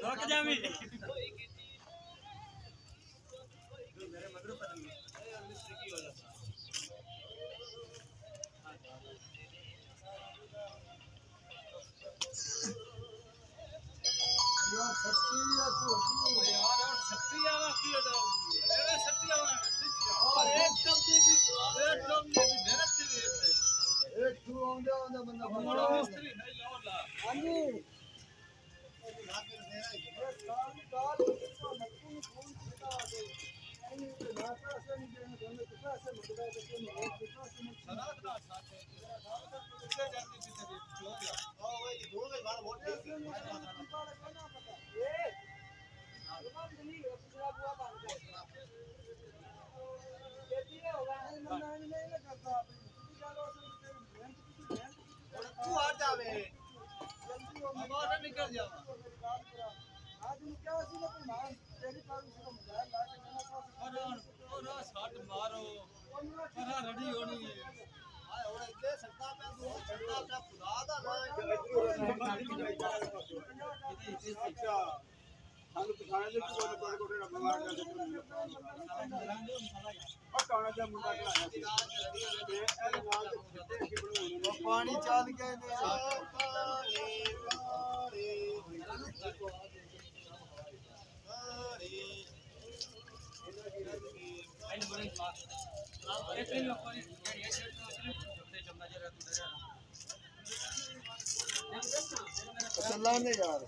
रोक जावी मेरे मगर पता नहीं मिस्त्री की हो जाता यार सच्ची या तू यार सच्ची आवा की तो अरे सच्ची आवा और एकदम भी मेहनत की एक तू आंदा बंदा बड़ा मिस्त्री नहीं लाओ हां जी निकल जाओ आज क्या सी ना कोई मान तेरी पास उसको मोबाइल ला के मैंने और शॉट मारो और रेडी होनी है हां और इतने सकता पे दो सकता पे खुदा दा अच्छा हाल पछाने दे कोई कोई रबवार जा और काना जा मुंडा खलाया पानी चाल के दे चलने यार